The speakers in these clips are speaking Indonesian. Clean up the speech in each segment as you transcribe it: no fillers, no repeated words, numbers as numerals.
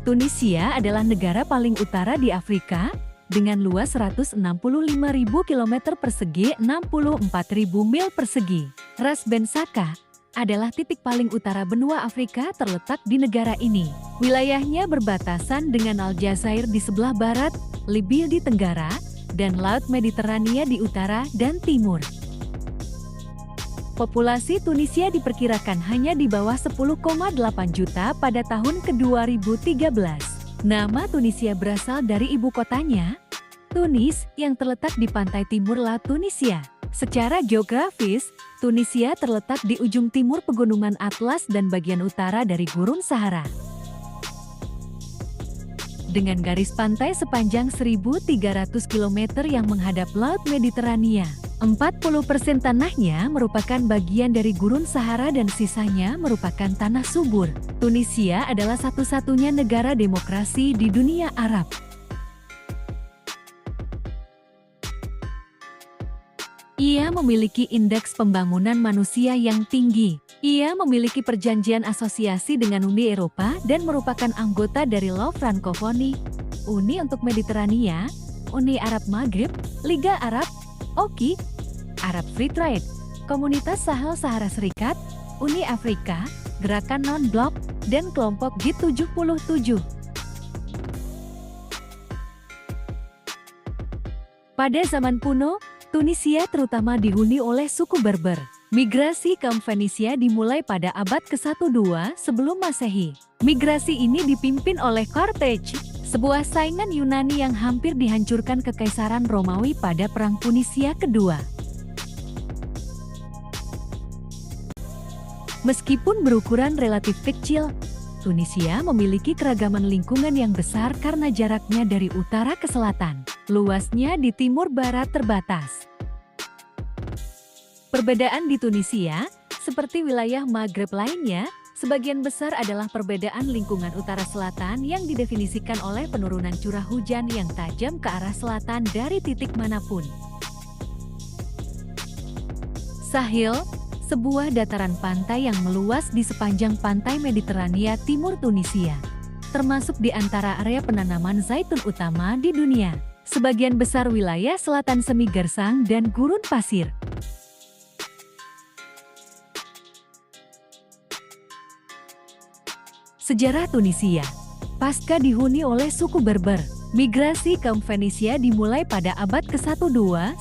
Tunisia adalah negara paling utara di Afrika, dengan luas 165.000 km persegi, 64.000 mil persegi. Ras Ben Saka adalah titik paling utara benua Afrika terletak di negara ini. Wilayahnya berbatasan dengan Aljazair di sebelah barat, Libya di tenggara, dan Laut Mediterania di utara dan timur. Populasi Tunisia diperkirakan hanya di bawah 10,8 juta pada tahun ke-2013. Nama Tunisia berasal dari ibu kotanya, Tunis, yang terletak di pantai timur Laut Tunisia. Secara geografis, Tunisia terletak di ujung timur Pegunungan Atlas dan bagian utara dari Gurun Sahara. Dengan garis pantai sepanjang 1.300 km yang menghadap Laut Mediterania. 40% tanahnya merupakan bagian dari Gurun Sahara dan sisanya merupakan tanah subur. Tunisia adalah satu-satunya negara demokrasi di dunia Arab. Ia memiliki indeks pembangunan manusia yang tinggi. Ia memiliki perjanjian asosiasi dengan Uni Eropa dan merupakan anggota dari Law Francophonie, Uni untuk Mediterania, Uni Arab Maghrib, Liga Arab, OKI, Arab Free Trade, Komunitas Sahel-Sahara Serikat, Uni Afrika, Gerakan Non-Blok, dan kelompok G77. Pada zaman kuno, Tunisia terutama dihuni oleh suku Berber. Migrasi kaum Fenisia dimulai pada abad ke-12 sebelum Masehi. Migrasi ini dipimpin oleh Carthage, sebuah saingan Yunani yang hampir dihancurkan Kekaisaran Romawi pada Perang Punisia Kedua. Meskipun berukuran relatif kecil, Tunisia memiliki keragaman lingkungan yang besar karena jaraknya dari utara ke selatan. Luasnya di timur barat terbatas. Perbedaan di Tunisia, seperti wilayah Maghreb lainnya, sebagian besar adalah perbedaan lingkungan utara-selatan yang didefinisikan oleh penurunan curah hujan yang tajam ke arah selatan dari titik manapun. Sahil, sebuah dataran pantai yang meluas di sepanjang pantai Mediterania timur Tunisia, termasuk di antara area penanaman zaitun utama di dunia. Sebagian besar wilayah selatan semi gersang dan gurun pasir. Sejarah Tunisia. Pasca dihuni oleh suku Berber, migrasi kaum Fenisia dimulai pada abad ke-12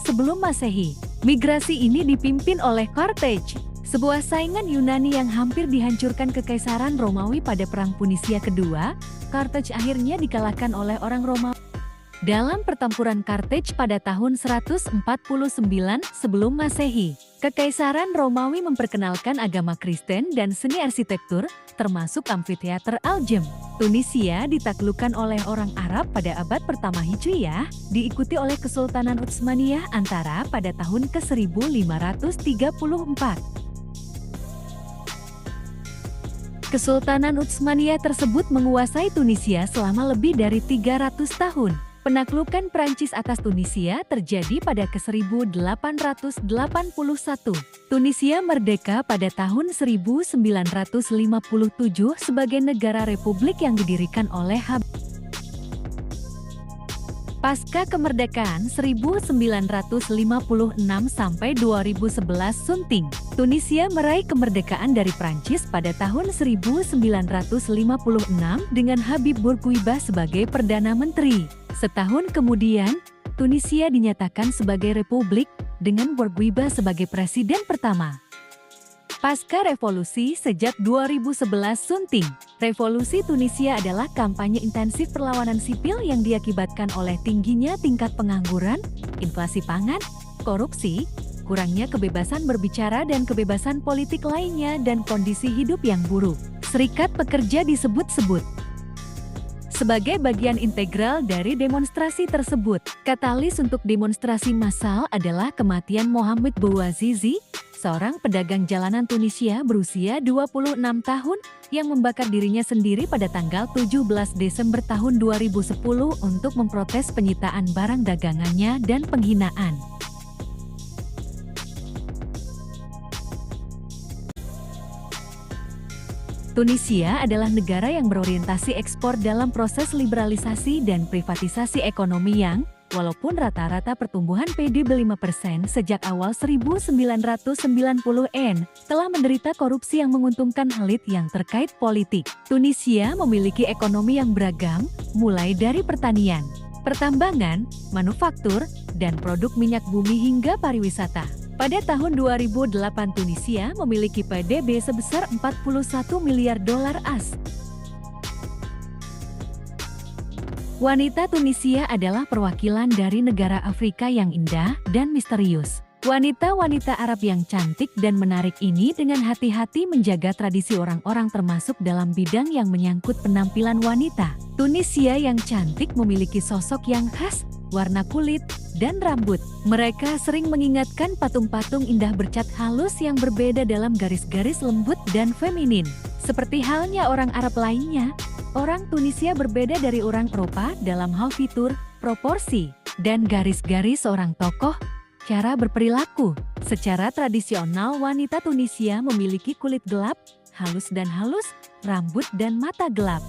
sebelum Masehi. Migrasi ini dipimpin oleh Carthage, sebuah saingan Yunani yang hampir dihancurkan Kekaisaran Romawi pada Perang Punisia Kedua. Carthage akhirnya dikalahkan oleh orang Romawi dalam pertempuran Carthage pada tahun 149 sebelum Masehi. Kekaisaran Romawi memperkenalkan agama Kristen dan seni arsitektur, termasuk amfiteater Aljem. Tunisia ditaklukkan oleh orang Arab pada abad pertama Hijriyah, diikuti oleh Kesultanan Utsmaniyah Antara pada tahun ke-1534. Kesultanan Utsmaniyah tersebut menguasai Tunisia selama lebih dari 300 tahun. Penaklukan Prancis atas Tunisia terjadi pada ke-1881. Tunisia merdeka pada tahun 1957 sebagai negara republik yang didirikan oleh Pasca kemerdekaan 1956 sampai 2011 sunting, Tunisia meraih kemerdekaan dari Prancis pada tahun 1956 dengan Habib Bourguiba sebagai Perdana Menteri. Setahun kemudian, Tunisia dinyatakan sebagai republik dengan Bourguiba sebagai presiden pertama. Pasca revolusi sejak 2011 sunting, revolusi Tunisia adalah kampanye intensif perlawanan sipil yang diakibatkan oleh tingginya tingkat pengangguran, inflasi pangan, korupsi, kurangnya kebebasan berbicara dan kebebasan politik lainnya dan kondisi hidup yang buruk. Serikat Pekerja disebut-sebut sebagai bagian integral dari demonstrasi tersebut. Katalis untuk demonstrasi massal adalah kematian Mohamed Bouazizi, seorang pedagang jalanan Tunisia berusia 26 tahun yang membakar dirinya sendiri pada tanggal 17 Desember tahun 2010 untuk memprotes penyitaan barang dagangannya dan penghinaan. Tunisia adalah negara yang berorientasi ekspor dalam proses liberalisasi dan privatisasi ekonomi yang, walaupun rata-rata pertumbuhan PDB 5% sejak awal 1990-an, telah menderita korupsi yang menguntungkan elit yang terkait politik. Tunisia memiliki ekonomi yang beragam, mulai dari pertanian, pertambangan, manufaktur, dan produk minyak bumi hingga pariwisata. Pada tahun 2008 Tunisia memiliki PDB sebesar 41 miliar dolar AS. Wanita Tunisia adalah perwakilan dari negara Afrika yang indah dan misterius. Wanita-wanita Arab yang cantik dan menarik ini dengan hati-hati menjaga tradisi orang-orang termasuk dalam bidang yang menyangkut penampilan wanita. Tunisia yang cantik memiliki sosok yang khas, warna kulit, dan rambut. Mereka sering mengingatkan patung-patung indah bercat halus yang berbeda dalam garis-garis lembut dan feminin. Seperti halnya orang Arab lainnya, orang Tunisia berbeda dari orang Eropa dalam hal fitur, proporsi, dan garis-garis orang tokoh, cara berperilaku. Secara tradisional wanita Tunisia memiliki kulit gelap, halus dan halus, rambut dan mata gelap.